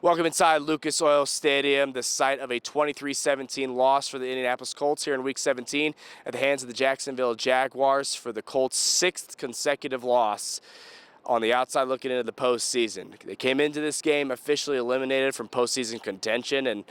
Welcome inside Lucas Oil Stadium, the site of a 23-17 loss for the Indianapolis Colts here in Week 17 at the hands of the Jacksonville Jaguars for the Colts' sixth consecutive loss on the outside looking into the postseason. They came into this game officially eliminated from postseason contention and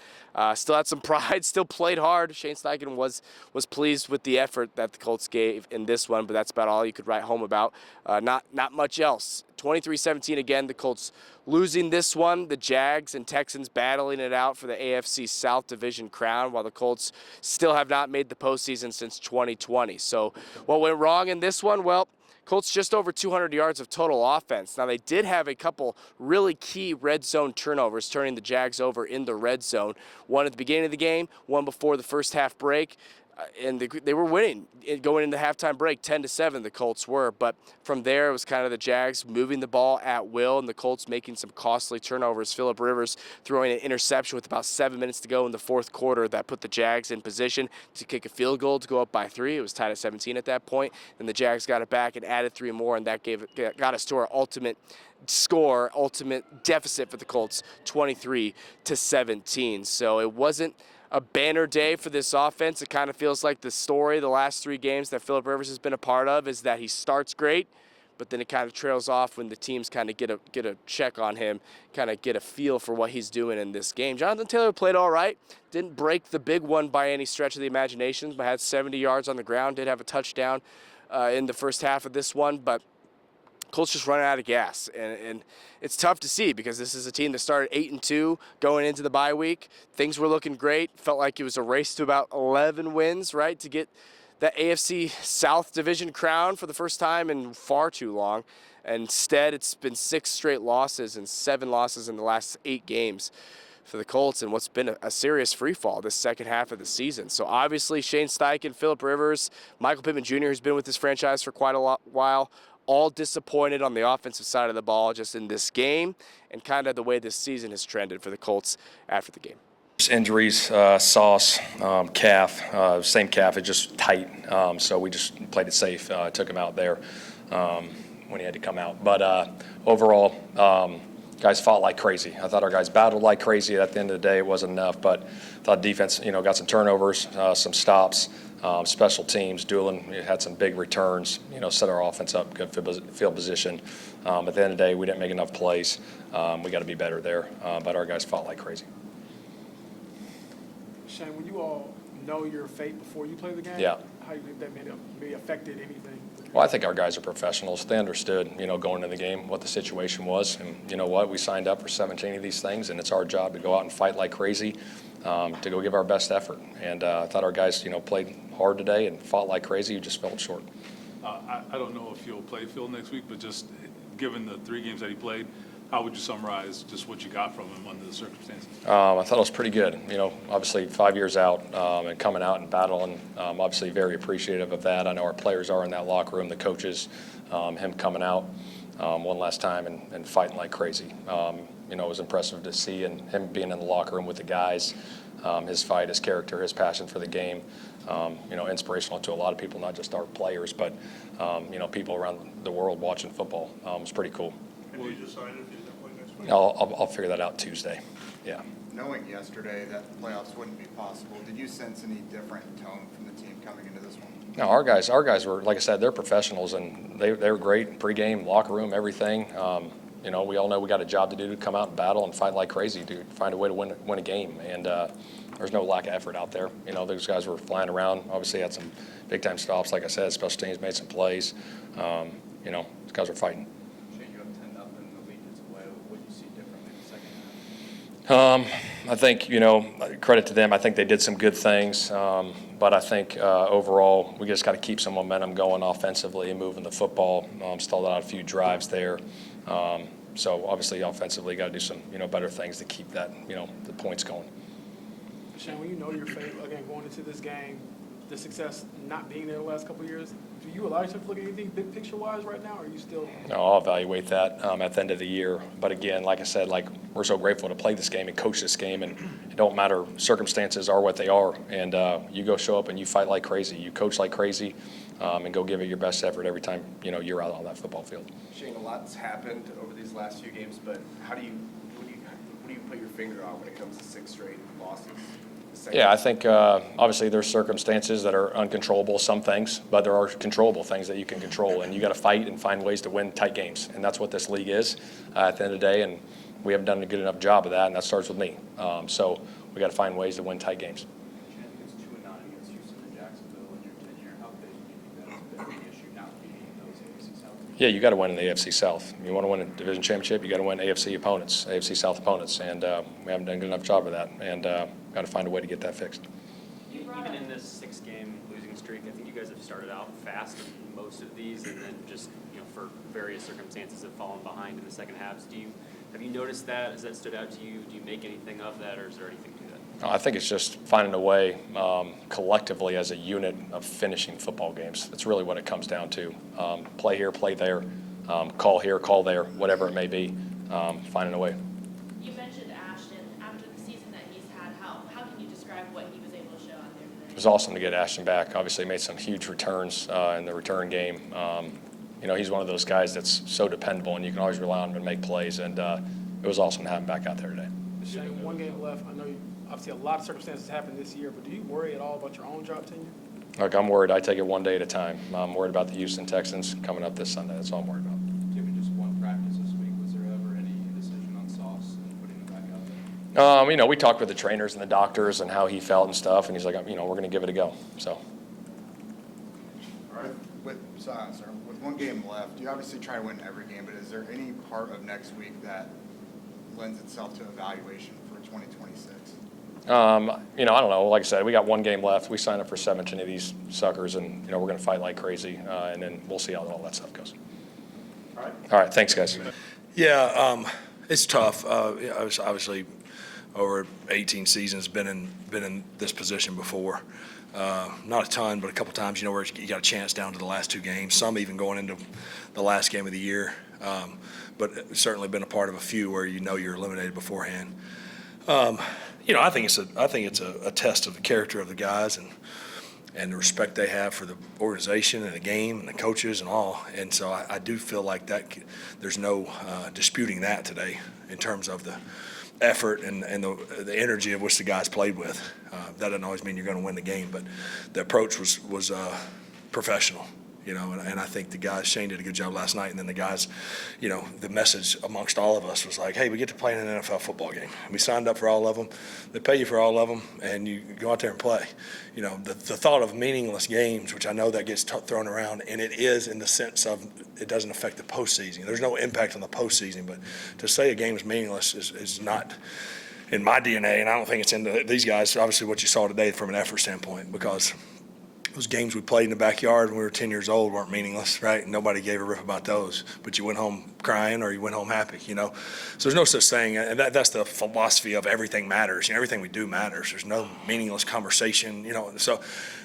still had some pride, still played hard. Shane Steichen was pleased with the effort that the Colts gave in this one, but that's about all you could write home about. Not much else. 23-17 again, the Colts losing this one. The Jags and Texans battling it out for the AFC South division crown, while the Colts still have not made the postseason since 2020. So what went wrong in this one? Well, Colts just over 200 yards of total offense. Now, they did have a couple really key red zone turnovers, turning the Jags over in the red zone. One at the beginning of the game, one before the first half break. And they were winning going into the halftime break, 10-7 the Colts were. But from there, it was kind of the Jags moving the ball at will and the Colts making some costly turnovers. Phillip Rivers throwing an interception with about 7 minutes to go in the fourth quarter that put the Jags in position to kick a field goal to go up by 3. It was tied at 17 at that point. Then the Jags got it back and added 3 more, and that got us to our ultimate score, ultimate deficit for the Colts, 23-17. So it wasn't a banner day for this offense. It kind of feels like the story the last 3 games that Phillip Rivers has been a part of is that he starts great, but then it kind of trails off when the teams kind of get a check on him, kind of get a feel for what he's doing in this game. Jonathan Taylor played all right. Didn't break the big one by any stretch of the imagination, but had 70 yards on the ground. Did have a touchdown in the first half of this one, but Colts just running out of gas, and it's tough to see because this is a team that started 8-2 going into the bye week. Things were looking great. Felt like it was a race to about 11 wins, right, to get that AFC South division crown for the first time in far too long. Instead, it's been 6 straight losses and 7 losses in the last 8 games for the Colts, and what's been a serious free fall this second half of the season. So obviously, Shane Steichen, Phillip Rivers, Michael Pittman Jr., who's been with this franchise for quite a while, all disappointed on the offensive side of the ball just in this game and kind of the way this season has trended for the Colts after the game. Injuries, Sauce, calf, same calf, it's just tight. So we just played it safe, took him out there when he had to come out. But overall, guys fought like crazy. I thought our guys battled like crazy. At the end of the day, it wasn't enough, but I thought defense, got some turnovers, some stops. Special teams, dueling, we had some big returns, set our offense up, good field position. At the end of the day, we didn't make enough plays. We got to be better there, but our guys fought like crazy. Shane, when you all know your fate before you play the game, yeah, how you think that may affected anything? Well, I think our guys are professionals. They understood, going into the game what the situation was. And you know what? We signed up for 17 of these things, and it's our job to go out and fight like crazy, to go give our best effort. And I thought our guys, played hard today and fought like crazy. You just fell short. I don't know if he'll play Phil next week, but just given the 3 games that he played, how would you summarize just what you got from him under the circumstances? I thought it was pretty good. Obviously 5 years out and coming out and battling, obviously very appreciative of that. I know our players are in that locker room, the coaches, him coming out one last time and fighting like crazy. It was impressive to see, and him being in the locker room with the guys, his fight, his character, his passion for the game, inspirational to a lot of people, not just our players, but, people around the world watching football. It was pretty cool. Have you decided if he's going to play next week? I'll figure that out Tuesday. Yeah. Knowing yesterday that the playoffs wouldn't be possible, did you sense any different tone from the team coming into this one? No, our guys were, like I said, they're professionals, and they were great pregame, locker room, everything. We all know we got a job to do to come out and battle and fight like crazy to find a way to win a game. And there's no lack of effort out there. Those guys were flying around. Obviously had some big-time stops. Like I said, special teams made some plays. These guys were fighting. I think, credit to them. I think they did some good things, but I think overall we just got to keep some momentum going offensively and moving the football. Stalled out a few drives there. So obviously offensively got to do some, better things to keep that, the points going. Shane, when you know your fate, again, going into this game, the success not being there the last couple of years, do you allow yourself to look at anything big picture-wise right now, or are you still? No, I'll evaluate that at the end of the year. But again, like I said, we're so grateful to play this game and coach this game, and it don't matter, circumstances are what they are. And you go show up and you fight like crazy. You coach like crazy, and go give it your best effort every time, you're out on that football field. Shane, a lot's happened over these last few games, but what do you put your finger on when it comes to 6 straight losses? Yeah, I think obviously there's circumstances that are uncontrollable, some things, but there are controllable things that you can control, and you got to fight and find ways to win tight games, and that's what this league is at the end of the day, and we haven't done a good enough job of that, and that starts with me. So we got to find ways to win tight games. Champions 2-9 against Houston and Jacksonville in your tenure. How big do you think that's been the issue not beating those AFC South teams? Yeah, you got to win in the AFC South. You want to win a division championship, you got to win AFC opponents, AFC South opponents, and we haven't done a good enough job of that, and got to find a way to get that fixed. Even in this 6-game losing streak, I think you guys have started out fast in most of these, and then just for various circumstances have fallen behind in the second halves. Have you noticed that? Has that stood out to you? Do you make anything of that, or is there anything to that? I think it's just finding a way collectively as a unit of finishing football games. That's really what it comes down to. Play here, play there, call here, call there, whatever it may be, finding a way. You mentioned Ashton. After the season that he's had, how can you describe what he was able to show out there today? It was awesome to get Ashton back. Obviously made some huge returns in the return game. He's one of those guys that's so dependable, and you can always rely on him to make plays, and it was awesome to have him back out there today. Shane, 1 game left. I know obviously a lot of circumstances happened this year, but do you worry at all about your own job tenure? Look, I'm worried. I take it one day at a time. I'm worried about the Houston Texans coming up this Sunday. That's all I'm worried about. Given just one practice this week, was there ever any decision on Sauce and putting him back out there? We talked with the trainers and the doctors and how he felt and stuff, and he's like, we're going to give it a go. So. All right. With 1 game left, you obviously try to win every game, but is there any part of next week that lends itself to evaluation for 2026? I don't know. Like I said, we got 1 game left. We signed up for 17 of these suckers, and we're going to fight like crazy, and then we'll see how all that stuff goes. All right. Thanks, guys. Yeah, it's tough. I was obviously over 18 seasons been in this position before. Not a ton, but a couple times, where you got a chance down to the last 2 games. Some even going into the last game of the year. But certainly been a part of a few where you're eliminated beforehand. I think it's a test of the character of the guys and the respect they have for the organization and the game and the coaches and all. And so I do feel like that there's no disputing that today in terms of the effort and the energy of which the guys played with. That doesn't always mean you're going to win the game, but the approach was professional. And I think the guys, Shane did a good job last night, and then the guys, the message amongst all of us was like, hey, we get to play in an NFL football game. We signed up for all of them. They pay you for all of them, and you go out there and play. The thought of meaningless games, which I know that gets thrown around, and it is in the sense of it doesn't affect the postseason. There's no impact on the postseason, but to say a game is meaningless is not in my DNA, and I don't think it's in these guys. Obviously, what you saw today from an effort standpoint, because those games we played in the backyard when we were 10 years old weren't meaningless, right? Nobody gave a rip about those, but you went home crying or you went home happy, So there's no such thing, and that's the philosophy of everything matters. Everything we do matters. There's no meaningless conversation, So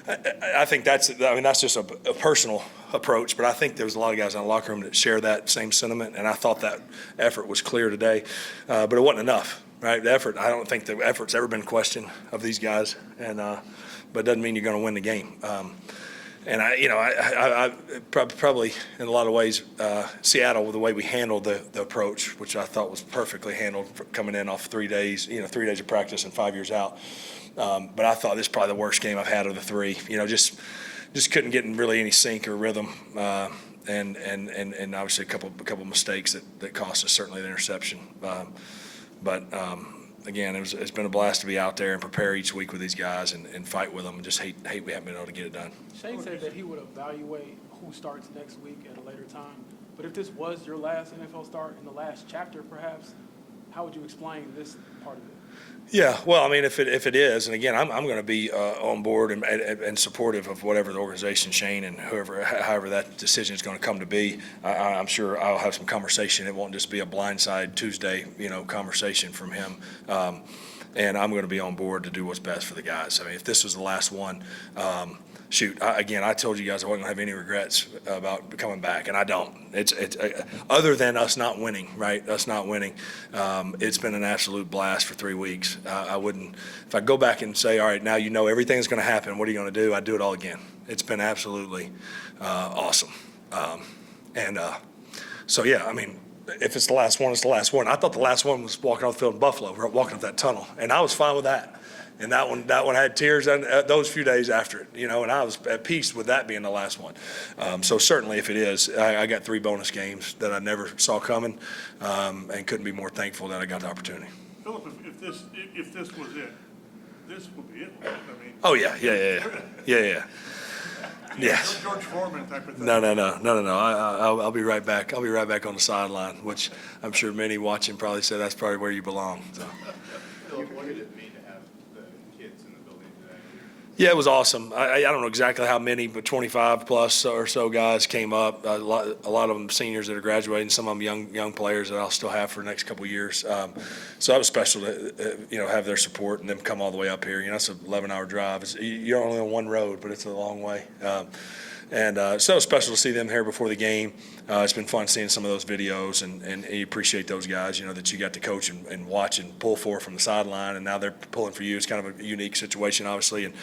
I think that's just a personal approach, but I think there was a lot of guys in the locker room that share that same sentiment, and I thought that effort was clear today, but it wasn't enough, right? The effort, I don't think the effort's ever been questioned of these guys, and but it doesn't mean you're going to win the game. And I probably in a lot of ways, Seattle, the way we handled the approach, which I thought was perfectly handled coming in off 3 days, 3 days of practice and 5 years out. But I thought this is probably the worst game I've had of the 3. Just couldn't get in really any sync or rhythm. And obviously a couple mistakes that cost us, certainly the interception. Again, it's been a blast to be out there and prepare each week with these guys and fight with them, and just hate we haven't been able to get it done. Shane said that he would evaluate who starts next week at a later time. But if this was your last NFL start in the last chapter, perhaps, how would you explain this part of it? Yeah, well, if it is, and again, I'm going to be on board and supportive of whatever the organization, Shane, and however that decision is going to come to be. I'm sure I'll have some conversation. It won't just be a blindside Tuesday, conversation from him. And I'm going to be on board to do what's best for the guys. If this was the last one, I told you guys I wasn't going to have any regrets about coming back, and I don't. It's other than us not winning, right? Us not winning. It's been an absolute blast for 3 weeks. I wouldn't, if I go back and say, all right, now everything's going to happen, what are you going to do? I'd do it all again. It's been absolutely awesome. if it's the last one, it's the last one. I thought the last one was walking off the field in Buffalo, walking up that tunnel, and I was fine with that. And that one had tears those few days after it, and I was at peace with that being the last one. So certainly, if it is, I got 3 bonus games that I never saw coming, and couldn't be more thankful that I got the opportunity. Philip, if this was it, this would be it, right? I mean. Oh yeah. Yeah. George Foreman type of thing. No. I'll be right back. I'll be right back on the sideline, which I'm sure many watching probably say that's probably where you belong. So. Philip, what did it mean to have the kids in the building today? Yeah, it was awesome. I don't know exactly how many, but 25 plus or so guys came up. A lot of them seniors that are graduating, some of them young players that I'll still have for the next couple of years. So that was special to have their support and them come all the way up here. It's an 11-hour drive. You're only on one road, but it's a long way. So it was special to see them here before the game. It's been fun seeing some of those videos, and you appreciate those guys, that you got to coach and watch and pull for from the sideline, and now they're pulling for you. It's kind of a unique situation, obviously, and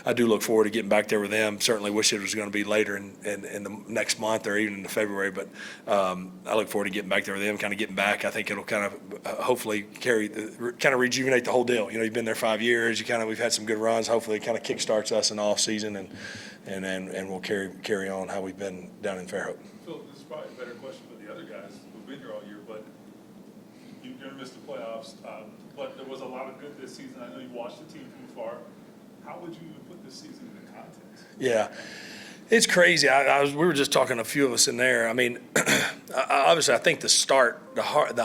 I do look forward to getting back there with them. Certainly wish it was going to be later in the next month or even into February, but I look forward to getting back there with them, kind of getting back. I think it'll kind of hopefully rejuvenate the whole deal. You've been there 5 years. We've had some good runs. Hopefully it kind of kickstarts us in the off season, and we'll carry on how we've been down in Fairhope. Phil, this is probably a better question for the other guys who've been here all year, but you're going to miss the playoffs, but there was a lot of good this season. I know you watched the team from afar. How would you put this season into context? Yeah. It's crazy. We were just talking, a few of us in there. I mean, obviously, I think the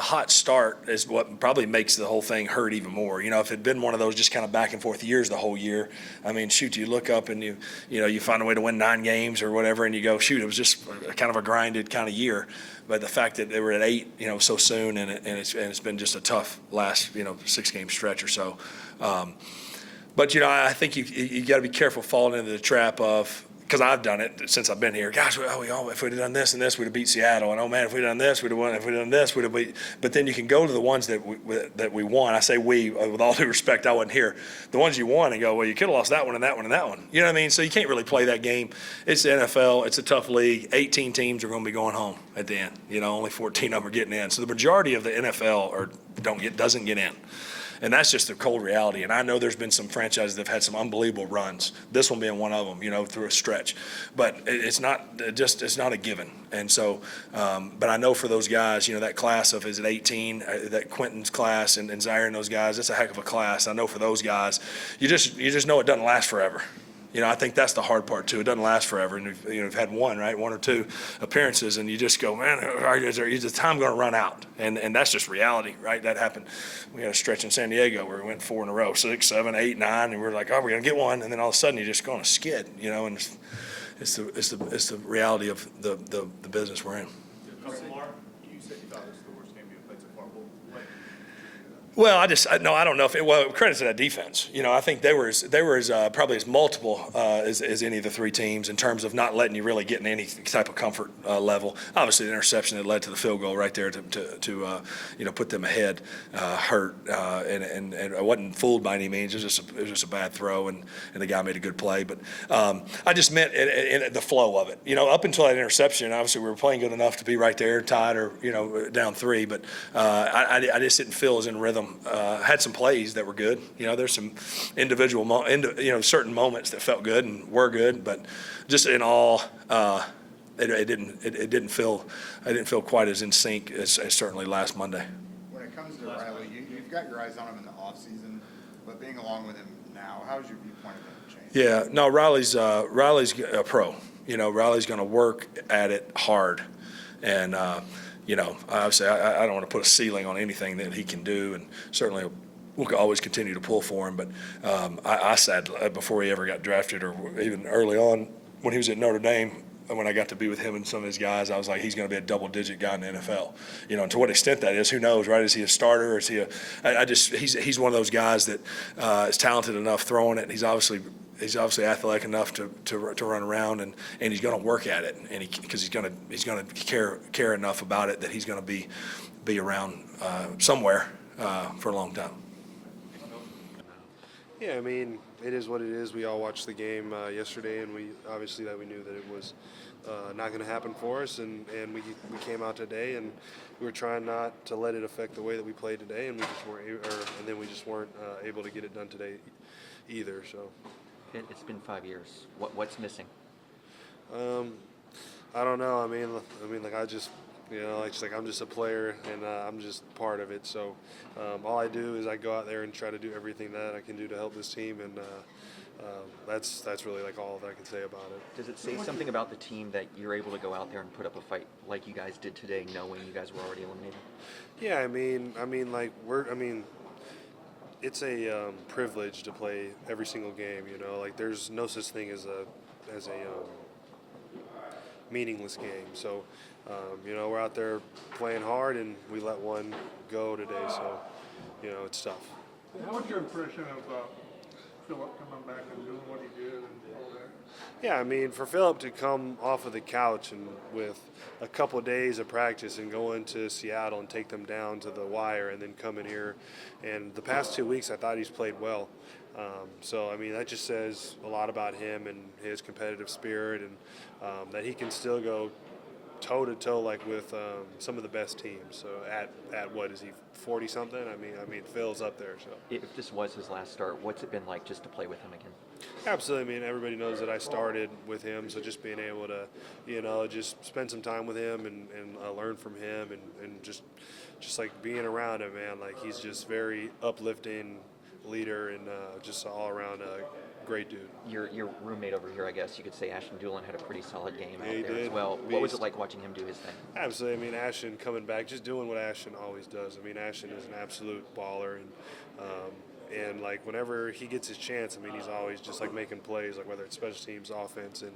hot start is what probably makes the whole thing hurt even more. If it had been one of those just kind of back and forth years the whole year, I mean, shoot, you look up and you find a way to win 9 games or whatever, and you go, shoot, it was just kind of a grinded kind of year. But the fact that they were at 8, so soon, and it's been just a tough last 6-game stretch or so. But I think you got to be careful falling into the trap of. Because I've done it since I've been here. Gosh, if we'd have done this and this, we'd have beat Seattle. And, oh, man, if we'd done this, we'd have won. If we'd done this, we'd have beat. But then you can go to the ones that we won. I say we, with all due respect, I wasn't here. The ones you won and go, well, you could have lost that one and that one and that one. You know what I mean? So you can't really play that game. It's the NFL. It's a tough league. 18 teams are going to be going home at the end. Only 14 of them are getting in. So the majority of the NFL doesn't get in. And that's just the cold reality. And I know there's been some franchises that have had some unbelievable runs. This one being one of them, through a stretch. But it's not a given. And so, but I know for those guys, that class of, is it 18, that Quentin's class and Zaire and those guys, that's a heck of a class. I know for those guys, you just know it doesn't last forever. I think that's the hard part too. It doesn't last forever, and you've had one or 2 appearances, and you just go, man, is the time going to run out? And that's just reality, right? That happened. We had a stretch in San Diego where we went 4 in a row, 6, 7, 8, 9, and we were like, oh, we're going to get one, and then all of a sudden you just go on a skid, and it's the reality of the business we're in. You said you thought this was the worst game you played so far. Well, I don't know if credit to that defense. I think they were as probably as multiple as any of the 3 teams in terms of not letting you really get in any type of comfort level. Obviously, the interception that led to the field goal right there to put them ahead hurt, and I wasn't fooled by any means. It was just a bad throw, and the guy made a good play. But I just meant in the flow of it. Up until that interception, obviously we were playing good enough to be right there, tied or down 3. But I just didn't feel as in rhythm. Had some plays that were good. There's some individual, certain moments that felt good and were good, but just in all, it didn't feel quite as in sync as certainly last Monday. When it comes to Riley, you've got your eyes on him in the offseason, but being along with him now, how has your viewpoint of him changed? Yeah, no, Riley's a pro. Riley's going to work at it hard, and. Obviously, I don't want to put a ceiling on anything that he can do, and certainly we'll always continue to pull for him. But I said before he ever got drafted, or even early on when he was at Notre Dame, when I got to be with him and some of his guys, I was like, he's going to be a double-digit guy in the NFL. And to what extent that is, who knows, right? Is he a starter? Or is he he's one of those guys that is talented enough throwing it. He's obviously athletic enough to run around, and he's going to work at it, and because he's going to care enough about it that he's going to be around somewhere for a long time. Yeah, I mean, it is what it is. We all watched the game yesterday, and we knew that it was not going to happen for us, and we came out today, and we were trying not to let it affect the way that we played today, and we just weren't able to get it done today either. So It's been 5 years. What's missing? I don't know. I mean, like I just. I'm just a player, and I'm just part of it. So all I do is I go out there and try to do everything that I can do to help this team, and that's really like all that I can say about it. Does it say something about the team that you're able to go out there and put up a fight like you guys did today, knowing you guys were already eliminated? Yeah, it's a privilege to play every single game. Like there's no such thing as a meaningless game. So, we're out there playing hard, and we let one go today. So, it's tough. What's your impression of Phillip coming back and doing what he did and all that? Yeah, I mean, for Phillip to come off of the couch and with a couple of days of practice and go into Seattle and take them down to the wire and then come in here, and the past 2 weeks I thought he's played well. So, I mean, that just says a lot about him and his competitive spirit, and that he can still go toe-to-toe like with some of the best teams. So at what is he, 40-something? I mean, Phil's up there. So If this was his last start, what's it been like just to play with him again? Absolutely. I mean, everybody knows that I started with him, so just being able to, just spend some time with him and learn from him and just like being around him, man. Like he's just very uplifting leader and just all around great dude. Your roommate over here, I guess you could say, Ashton Doolin, had a pretty solid game He out there did. as well. Beast. What was it like watching him do his thing? Absolutely. I mean, Ashton coming back, just doing what Ashton always does. I mean, Ashton is an absolute baller, and like whenever he gets his chance, I mean, he's always just like making plays, like whether it's special teams, offense, and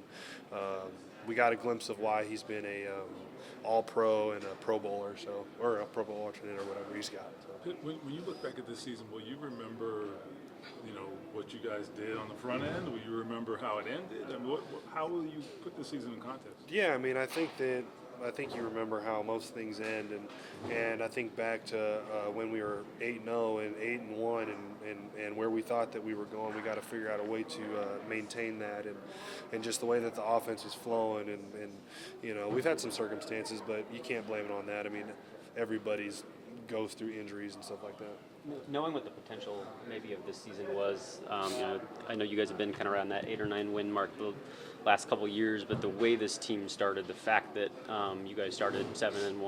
we got a glimpse of why he's been a All-Pro and a Pro Bowler, or a Pro Bowl alternate or whatever he's got. So. When you look back at this season, will you remember, what you guys did on the front end? Will you remember how it ended? I mean, how will you put the season in context? Yeah, I mean, I think you remember how most things end, and I think back to when we were 8-0 and 8-1, and where we thought that we were going. We got to figure out a way to maintain that, and just the way that the offense is flowing, and we've had some circumstances, but you can't blame it on that. I mean, everybody's goes through injuries and stuff like that. Knowing what the potential maybe of this season was, I know you guys have been kind of around that 8 or 9 win mark the last couple of years, but the way this team started, the fact that you guys started 7-1,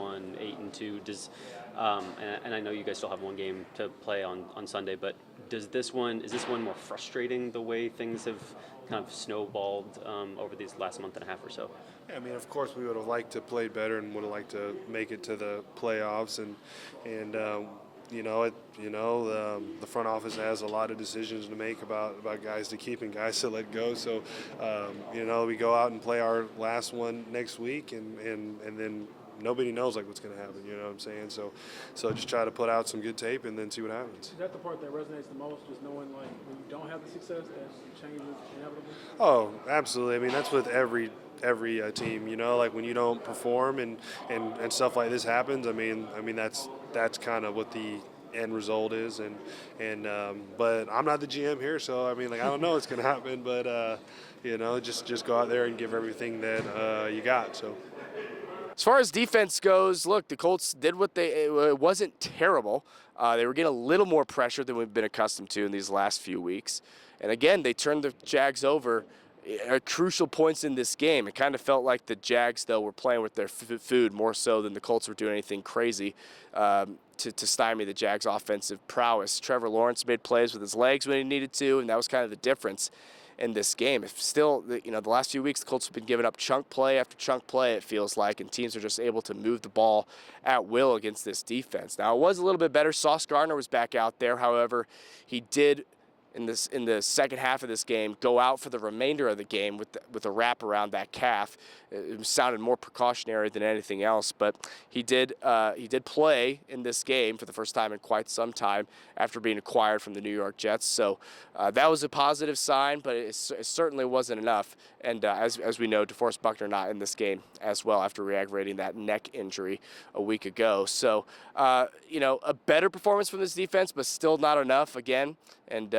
8-2, does and I know you guys still have one game to play on Sunday, but is this one more frustrating the way things have kind of snowballed over these last month and a half or so? Yeah, I mean, of course, we would have liked to play better and would have liked to make it to the playoffs, and the front office has a lot of decisions to make about guys to keep and guys to let go. So, we go out and play our last one next week, and then nobody knows like what's going to happen. You know what I'm saying? So just try to put out some good tape and then see what happens. Is that the part that resonates the most, just knowing like when you don't have the success that changes inevitably? Oh, absolutely. I mean, that's with every team. Like when you don't perform and stuff like this happens. I mean that's kind of what the end result is, but I'm not the GM here, so I mean, like I don't know what's going to happen, but just go out there and give everything that you got. So. As far as defense goes, look, the Colts did it wasn't terrible. They were getting a little more pressure than we've been accustomed to in these last few weeks. And again, they turned the Jags over at crucial points in this game. It kind of felt like the Jags, though, were playing with their food more so than the Colts were doing anything crazy to stymie the Jags' offensive prowess. Trevor Lawrence made plays with his legs when he needed to, and that was kind of the difference in this game. It's still, the last few weeks, the Colts have been giving up chunk play after chunk play, it feels like, and teams are just able to move the ball at will against this defense. Now, it was a little bit better. Sauce Gardner was back out there. However, he did, in the second half of this game, go out for the remainder of the game with a wrap around that calf. It sounded more precautionary than anything else, but he did play in this game for the first time in quite some time after being acquired from the New York Jets. So that was a positive sign, but it certainly wasn't enough. And as we know, DeForest Buckner not in this game as well after re-aggravating that neck injury a week ago. So a better performance from this defense, but still not enough again. And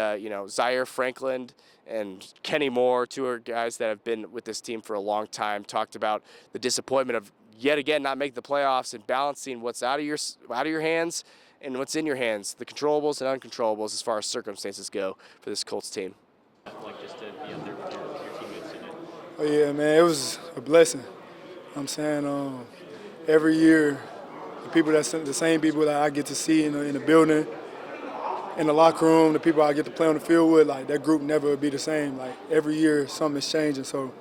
Zaire Franklin and Kenny Moore, two are guys that have been with this team for a long time, talked about the disappointment of yet again not making the playoffs and balancing what's out of your hands and what's in your hands, the controllables and uncontrollables as far as circumstances go for this Colts team. Like just to be up there with your teammates today? Oh yeah, man, it was a blessing. I'm saying every year, the same people that I get to see in the building, in the locker room, the people I get to play on the field with, like that group never would be the same. Like every year, something's changing. So,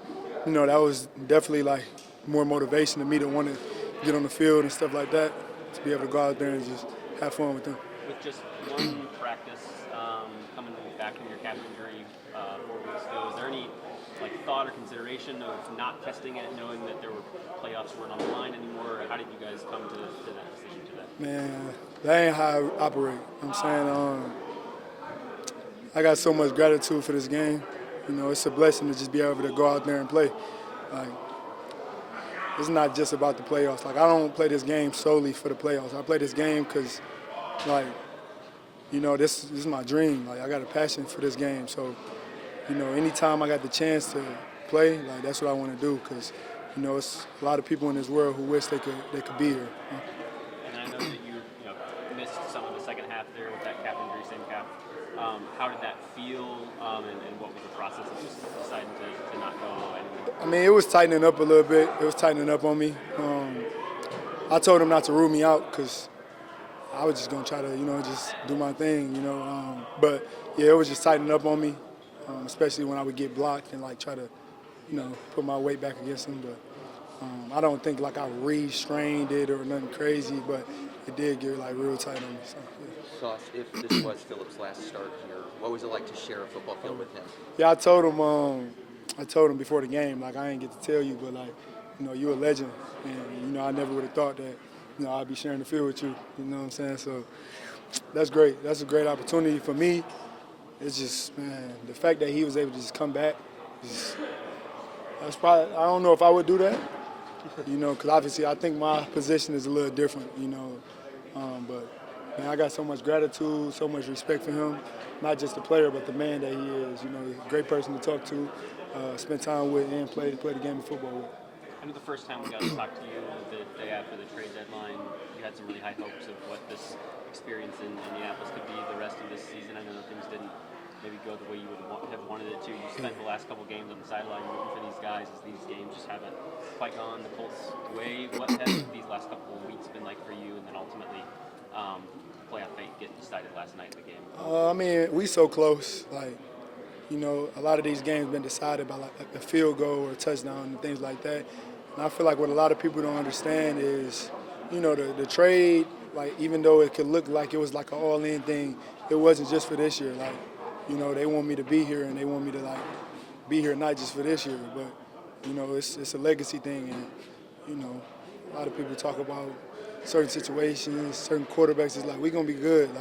that was definitely like more motivation to me to want to get on the field and stuff like that, to be able to go out there and just have fun with them. With just one practice coming back from your calf injury 4 weeks ago, is there any thought or consideration of not testing it, knowing that there were playoffs weren't on the line anymore? How did you guys come to that decision today? Man, that ain't how I operate. I'm saying I got so much gratitude for this game. It's a blessing to just be able to go out there and play. Like, it's not just about the playoffs. Like, I don't play this game solely for the playoffs. I play this game because, this is my dream. Like, I got a passion for this game. So, anytime I got the chance to play, that's what I want to do because, it's a lot of people in this world who wish they could be here. And I know that you missed some of the second half there with that calf injury, same calf. How did that feel, and what was the process of just deciding to not go anymore? I mean, it was tightening up a little bit. It was tightening up on me. I told him not to rule me out because I was just going to try to, just do my thing, But, yeah, it was just tightening up on me, especially when I would get blocked and, try to, put my weight back against him. But I don't think, I re-strained it or nothing crazy, but it did get, real tight on me. So, yeah. Sauce, if this was Phillips' last start here, what was it like to share a football field with him? Yeah, I told him before the game, I ain't get to tell you, but you're a legend, and I never would have thought that I'd be sharing the field with you. You know what I'm saying? So that's great. That's a great opportunity for me. It's just, man, the fact that he was able to just come back, that's probably, I don't know if I would do that, because obviously I think my position is a little different, but. Man, I got so much gratitude, so much respect for him, not just the player, but the man that he is. He's a great person to talk to, spend time with, and play the game of football with. I know the first time we got to talk to you the day after the trade deadline, you had some really high hopes of what this experience in Indianapolis could be the rest of this season. I know that things didn't maybe go the way you would have wanted it to. You spent the last couple games on the sideline rooting for these guys as these games just haven't quite gone the Colts' way. What has these last couple of weeks been like for you, and then ultimately playoff fate getting decided last night in the game? I mean, we so close. A lot of these games been decided by a field goal or a touchdown and things like that. And I feel like what a lot of people don't understand is, the trade. Even though it could look like it was an all-in thing, it wasn't just for this year. They want me to be here, and they want me to be here not just for this year, but it's a legacy thing. And a lot of people talk about certain situations, certain quarterbacks, it's we're going to be good.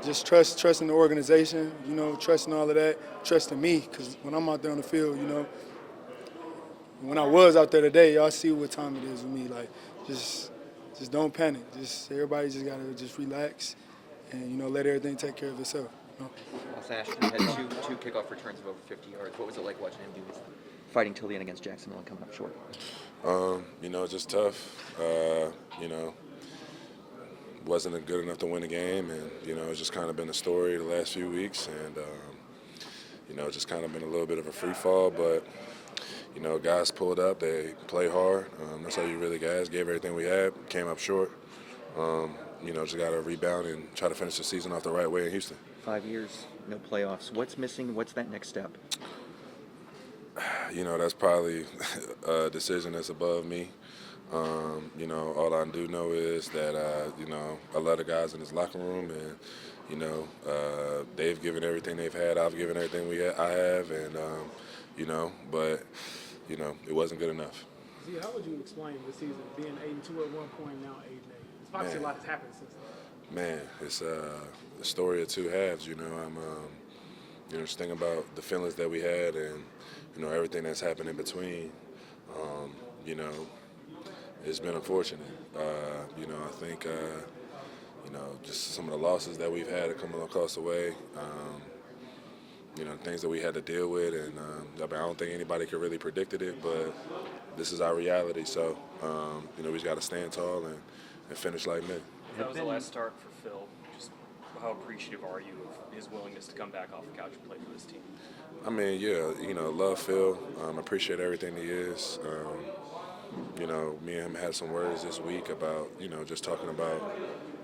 Just trusting the organization, trusting all of that, trusting me, because when I'm out there on the field, when I was out there today, y'all see what time it is with me. Just don't panic. Everybody just got to just relax and, let everything take care of itself. Ross Ashton had two kickoff returns of over 50 yards. What was it like watching him do his fighting till the end against Jacksonville and coming up short? Just tough. Wasn't good enough to win the game, and it's just kind of been a story the last few weeks, and just kind of been a little bit of a free fall. But guys pulled up, they play hard. That's all you really guys gave everything we had, came up short. Just got to rebound and try to finish the season off the right way in Houston. 5 years, no playoffs. What's missing? What's that next step? That's probably a decision that's above me. All I do know is that, I love the guys in this locker room, and, they've given everything they've had. I've given everything I have, and, but, it wasn't good enough. Z, how would you explain the season being 8-2 at one point, now 8-8? It's obviously a lot has happened since then. Man, it's a story of two halves, I'm, just thinking about the feelings that we had and, everything that's happened in between. It's been unfortunate. I think, just some of the losses that we've had coming across the way. you know, things that we had to deal with, and I don't think anybody could really predicted it, but this is our reality. So, you know, we just got to stand tall and finish like men. That was the last start for Phil. Just how appreciative are you of his willingness to come back off the couch and play for this team? I mean, yeah, you know, love Phil. Appreciate everything he is. You know, me and him had some words this week about, you know, just talking about,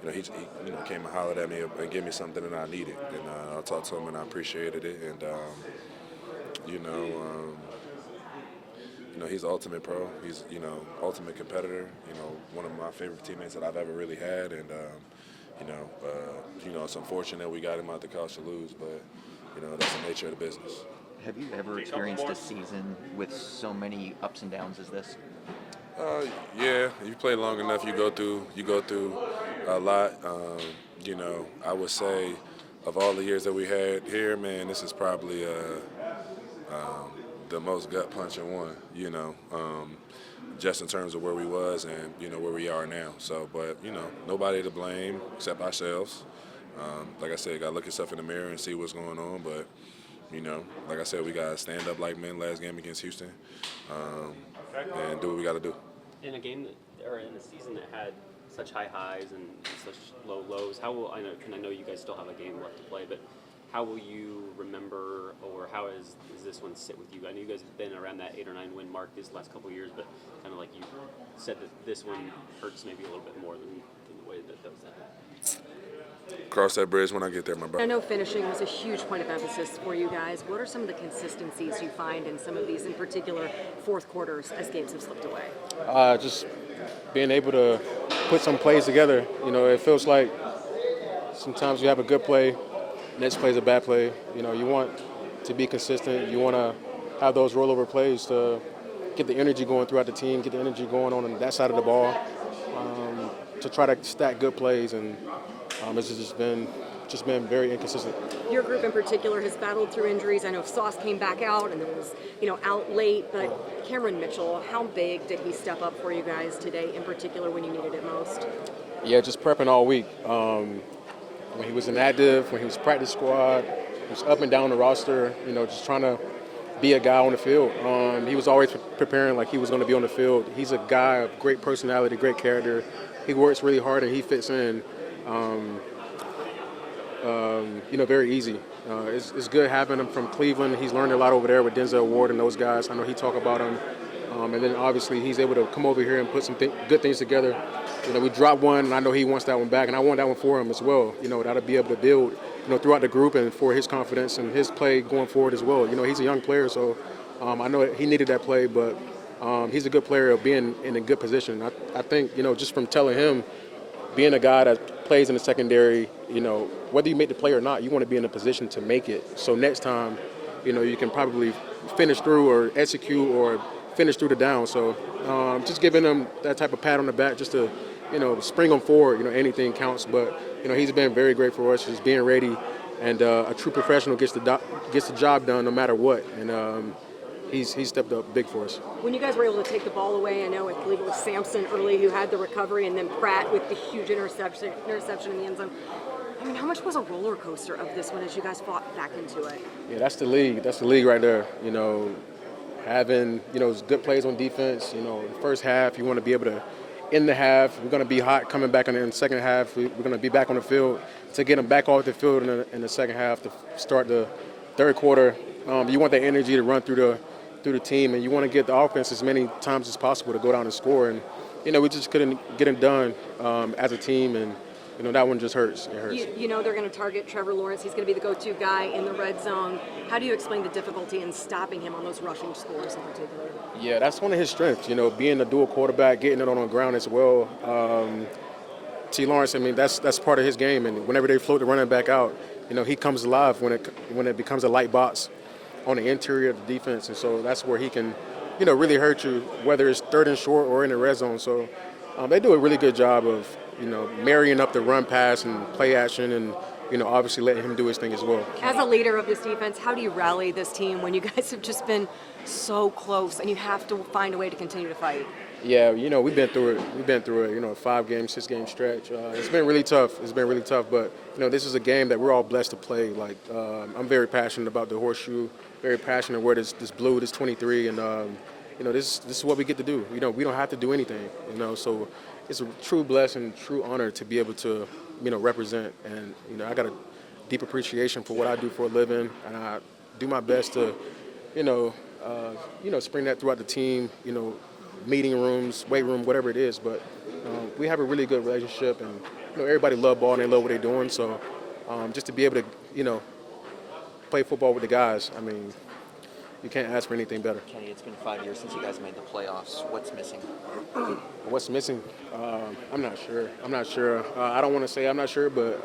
you know, he you know, came and hollered at me and gave me something that I needed. And I talked to him and I appreciated it. And, you know, he's the ultimate pro. He's, you know, ultimate competitor. You know, one of my favorite teammates that I've ever really had. And, you know, it's unfortunate we got him out the couch to lose, but, you know, that's the nature of the business. Have you ever experienced a season with so many ups and downs as this? Yeah, you play long enough, you go through a lot. You know, I would say of all the years that we had here, man, this is probably the most gut punching one. You know, just in terms of where we was and, you know, where we are now. So, but, you know, nobody to blame except ourselves. Like I said, got to look yourself in the mirror and see what's going on. But, you know, like I said, we got to stand up like men last game against Houston and do what we got to do. In a game or in a season that had such high highs and such low lows, how will I know you guys still have a game left to play, but how will you remember, or how does this one sit with you? I know you guys have been around that 8 or 9 win mark these last couple of years, but kind of like you said that this one hurts maybe a little bit more than the way that those have. Cross that bridge when I get there, my brother. I know finishing was a huge point of emphasis for you guys. What are some of the consistencies you find in some of these, in particular, fourth quarters as games have slipped away? Just being able to put some plays together. You know, it feels like sometimes you have a good play, next play is a bad play. You know, you want to be consistent. You want to have those rollover plays to get the energy going throughout the team, get the energy going on that side of the ball, to try to stack good plays, and it's just been very inconsistent. Your group in particular has battled through injuries. I know Sauce came back out and then was, out late, but Cameron Mitchell, how big did he step up for you guys today, in particular when you needed it most? Yeah, just prepping all week. When he was inactive, when he was practice squad, he was up and down the roster, just trying to be a guy on the field. He was always preparing like he was going to be on the field. He's a guy of great personality, great character. He works really hard and he fits in. Very easy. It's good having him from Cleveland. He's learned a lot over there with Denzel Ward and those guys. I know he talk about him. And then obviously he's able to come over here and put some good things together. We dropped one, and I know he wants that one back, and I want that one for him as well. That'll be able to build, throughout the group and for his confidence and his play going forward as well. He's a young player, so I know he needed that play, but he's a good player of being in a good position. I think, just from telling him, being a guy that plays in the secondary, whether you make the play or not, you want to be in a position to make it. So next time, you can probably finish through or execute or finish through the down. So just giving him that type of pat on the back just to, spring him forward. Anything counts. But, he's been very great for us, just being ready. And a true professional gets the job done no matter what. And he's stepped up big for us. When you guys were able to take the ball away, I believe it was Sampson early who had the recovery, and then Pratt with the huge interception in the end zone. How much was a roller coaster of this one as you guys fought back into it? Yeah, that's the league. That's the league right there. Having, good plays on defense. The first half, you want to be able to end the half. We're going to be hot coming back in the second half. We're going to be back on the field to get them back off the field in the second half to start the third quarter. You want that energy to run through the team, and you want to get the offense as many times as possible to go down and score. And, we just couldn't get it done as a team, and, that one just hurts. It hurts. They're going to target Trevor Lawrence. He's going to be the go-to guy in the red zone. How do you explain the difficulty in stopping him on those rushing scores in particular? Yeah, that's one of his strengths, being a dual quarterback, getting it on the ground as well. T. Lawrence, that's part of his game, and whenever they float the running back out, he comes alive when it becomes a light box on the interior of the defense, and so that's where he can, really hurt you, whether it's third and short or in the red zone. So they do a really good job of, marrying up the run pass and play action and obviously letting him do his thing as well. As a leader of this defense, how do you rally this team when you guys have just been so close and you have to find a way to continue to fight? Yeah, we've been through it. We've been through it. A 5-game, 6-game stretch. It's been really tough. But this is a game that we're all blessed to play. Like I'm very passionate about the horseshoe. Very passionate where this blue, this 23, and this is what we get to do. We don't have to do anything. So it's a true blessing, true honor to be able to represent. And I got a deep appreciation for what I do for a living, and I do my best to spring that throughout the team. Meeting rooms, weight room, whatever it is. But we have a really good relationship, and everybody love ball and they love what they're doing. So just to be able to play football with the guys, I mean, you can't ask for anything better. Kenny, it's been 5 years since you guys made the playoffs. What's missing? What's missing? I'm not sure. I don't want to say I'm not sure, but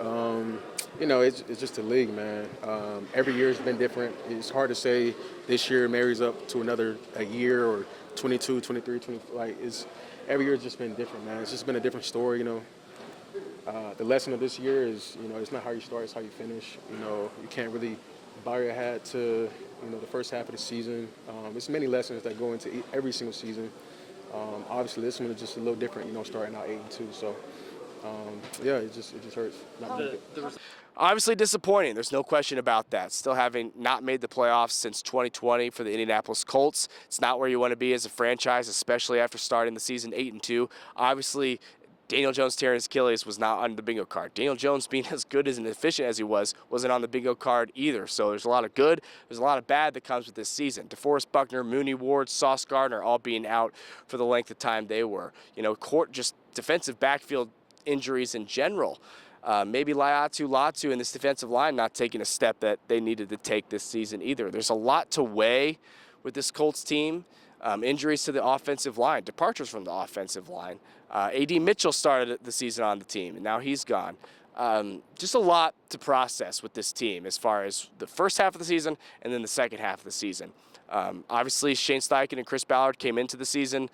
it's just the league, man. Every year has been different. It's hard to say this year marries up to a year or 22, 23, 20. Every year has just been different, man. It's just been a different story, The lesson of this year is, it's not how you start, it's how you finish. You can't really bow your hat to, the first half of the season. There's many lessons that go into every single season. Obviously, this one is just a little different, starting out 8-2. So, it just hurts. Obviously disappointing. There's no question about that. Still having not made the playoffs since 2020 for the Indianapolis Colts. It's not where you want to be as a franchise, especially after starting the season 8-2. Obviously, Daniel Jones tearing his Achilles was not on the bingo card. Daniel Jones being as good and efficient as he wasn't on the bingo card either. So there's a lot of good, there's a lot of bad that comes with this season. DeForest Buckner, Mooney Ward, Sauce Gardner all being out for the length of time they were. Just defensive backfield injuries in general. Maybe Latu in this defensive line not taking a step that they needed to take this season either. There's a lot to weigh with this Colts team. Injuries to the offensive line, departures from the offensive line. A.D. Mitchell started the season on the team, and now he's gone. Just a lot to process with this team as far as the first half of the season and then the second half of the season. Obviously, Shane Steichen and Chris Ballard came into the season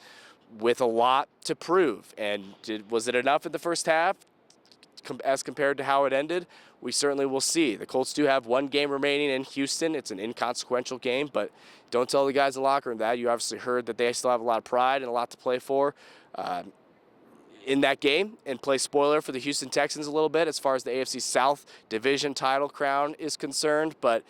with a lot to prove. And was it enough in the first half as compared to how it ended? We certainly will see. The Colts do have one game remaining in Houston. It's an inconsequential game, but don't tell the guys in the locker room that. You obviously heard that they still have a lot of pride and a lot to play for in that game, and play spoiler for the Houston Texans a little bit as far as the AFC South division title crown is concerned. But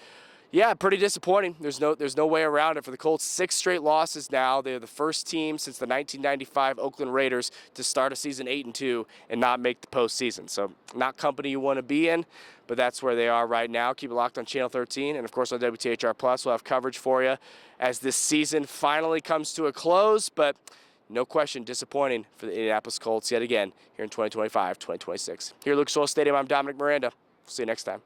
yeah, pretty disappointing. There's no way around it for the Colts. 6 straight losses now. They're the first team since the 1995 Oakland Raiders to start a season 8-2 and not make the postseason. So not company you want to be in, but that's where they are right now. Keep it locked on Channel 13 and, of course, on WTHR Plus. We'll have coverage for you as this season finally comes to a close. But no question, disappointing for the Indianapolis Colts yet again here in 2025-2026. Here at Lucas Oil Stadium, I'm Dominic Miranda. See you next time.